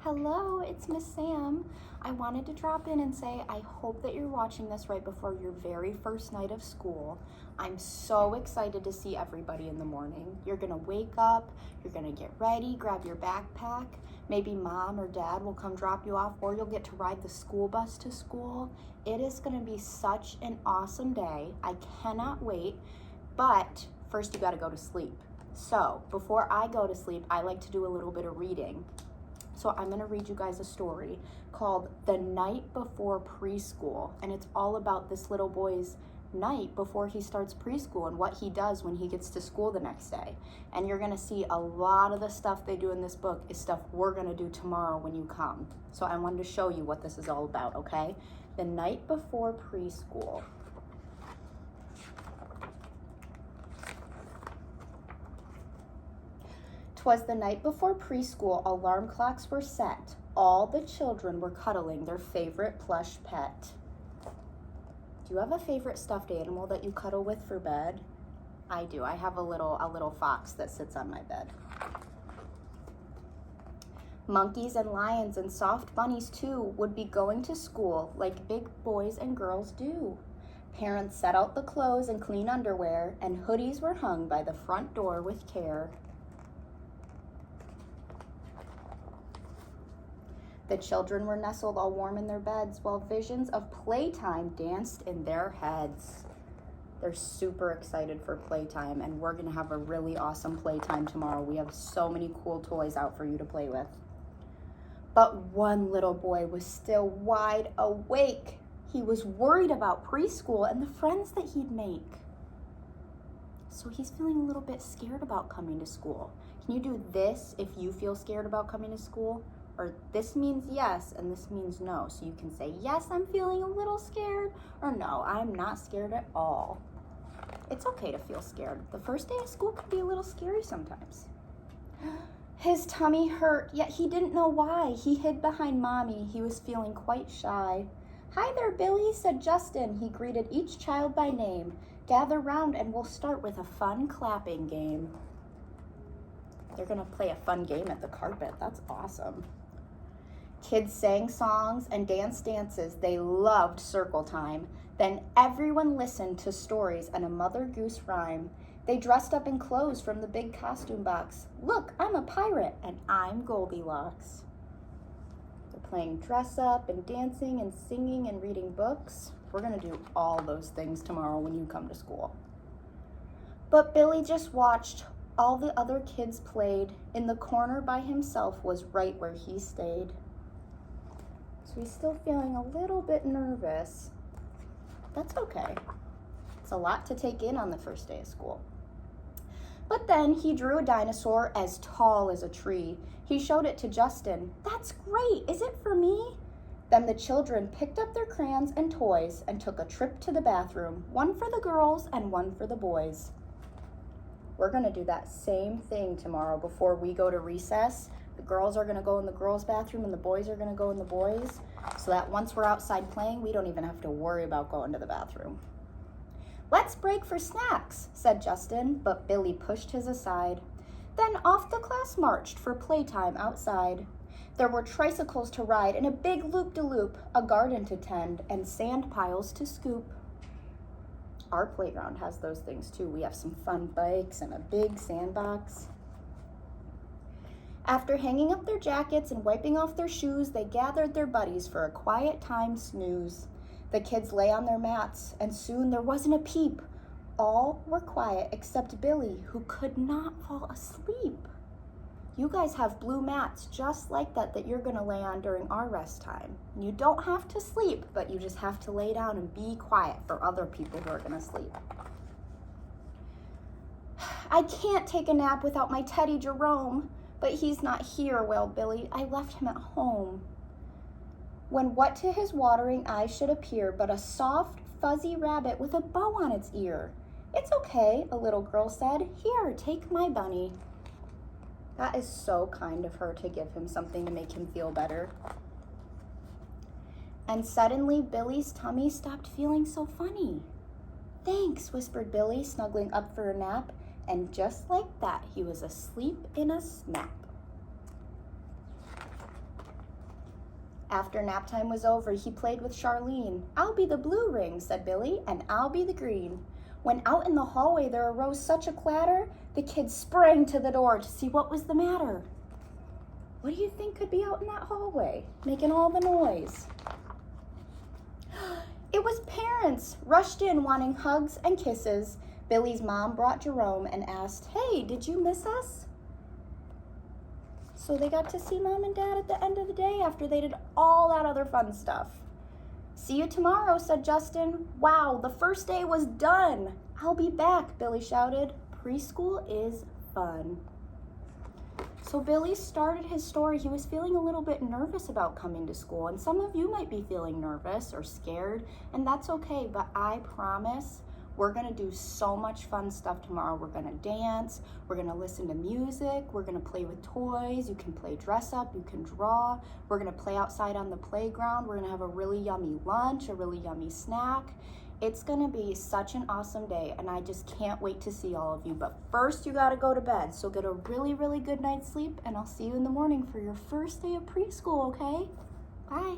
Hello, it's Miss Sam. I wanted to drop in and say I hope that you're watching this right before your very first night of school. I'm so excited to see everybody in the morning. You're gonna wake up, you're gonna get ready, grab your backpack. Maybe mom or dad will come drop you off, or you'll get to ride the school bus to school. It is gonna be such an awesome day. I cannot wait, but first you gotta go to sleep. So before I go to sleep, I like to do a little bit of reading. So I'm gonna read you guys a story called The Night Before Preschool, and it's all about this little boy's night before he starts preschool and what he does when he gets to school the next day. And you're gonna see a lot of the stuff they do in this book is stuff we're gonna do tomorrow when you come. So I wanted to show you what this is all about, okay? The Night Before Preschool. 'Twas the night before preschool, alarm clocks were set. All the children were cuddling their favorite plush pet. Do you have a favorite stuffed animal that you cuddle with for bed? I do. I have a little fox that sits on my bed. Monkeys and lions and soft bunnies too would be going to school like big boys and girls do. Parents set out the clothes and clean underwear, and hoodies were hung by the front door with care. The children were nestled all warm in their beds while visions of playtime danced in their heads. They're super excited for playtime, and we're gonna have a really awesome playtime tomorrow. We have so many cool toys out for you to play with. But one little boy was still wide awake. He was worried about preschool and the friends that he'd make. So he's feeling a little bit scared about coming to school. Can you do this if you feel scared about coming to school? Or this means yes and this means no. So you can say, yes, I'm feeling a little scared, or no, I'm not scared at all. It's okay to feel scared. The first day of school can be a little scary sometimes. His tummy hurt, yet he didn't know why. He hid behind Mommy. He was feeling quite shy. Hi there, Billy, said Justin. He greeted each child by name. Gather round and we'll start with a fun clapping game. They're gonna play a fun game at the carpet. That's awesome. Kids sang songs and danced dances. They loved circle time. Then everyone listened to stories and a Mother Goose rhyme. They dressed up in clothes from the big costume box. Look, I'm a pirate and I'm Goldilocks. They're playing dress up and dancing and singing and reading books. We're gonna do all those things tomorrow when you come to school. But Billy just watched. All the other kids played. In the corner by himself was right where he stayed. So he's still feeling a little bit nervous. That's okay. It's a lot to take in on the first day of school. But then he drew a dinosaur as tall as a tree. He showed it to Justin. That's great. Is it for me? Then the children picked up their crayons and toys and took a trip to the bathroom, one for the girls and one for the boys. We're gonna do that same thing tomorrow before we go to recess. The girls are gonna go in the girls' bathroom and the boys are gonna go in the boys', so that once we're outside playing, we don't even have to worry about going to the bathroom. Let's break for snacks, said Justin, but Billy pushed his aside. Then off the class marched for playtime outside. There were tricycles to ride and a big loop-de-loop, a garden to tend, and sand piles to scoop. Our playground has those things too. We have some fun bikes and a big sandbox. After hanging up their jackets and wiping off their shoes, they gathered their buddies for a quiet time snooze. The kids lay on their mats, and soon there wasn't a peep. All were quiet except Billy, who could not fall asleep. You guys have blue mats just like that you're gonna lay on during our rest time. You don't have to sleep, but you just have to lay down and be quiet for other people who are gonna sleep. I can't take a nap without my teddy Jerome. But he's not here, wailed Billy. I left him at home. When what to his watering eyes should appear but a soft, fuzzy rabbit with a bow on its ear. It's okay, a little girl said. Here, take my bunny. That is so kind of her to give him something to make him feel better. And suddenly, Billy's tummy stopped feeling so funny. Thanks, whispered Billy, snuggling up for a nap. And just like that, he was asleep in a snap. After nap time was over, he played with Charlene. "I'll be the blue ring," said Billy, "and I'll be the green." When out in the hallway there arose such a clatter, the kids sprang to the door to see what was the matter. What do you think could be out in that hallway, making all the noise? It was parents, rushed in wanting hugs and kisses. Billy's mom brought Jerome and asked, "Hey, did you miss us?" So they got to see Mom and Dad at the end of the day after they did all that other fun stuff. "See you tomorrow," said Justin. "Wow, the first day was done." "I'll be back," Billy shouted. Preschool is fun. So Billy started his story. He was feeling a little bit nervous about coming to school, and some of you might be feeling nervous or scared, and that's okay, but I promise we're gonna do so much fun stuff tomorrow. We're gonna dance, we're gonna listen to music, we're gonna play with toys, you can play dress up, you can draw, we're gonna play outside on the playground, we're gonna have a really yummy lunch, a really yummy snack. It's gonna be such an awesome day, and I just can't wait to see all of you. But first you gotta go to bed, so get a really, really good night's sleep, and I'll see you in the morning for your first day of preschool, okay? Bye.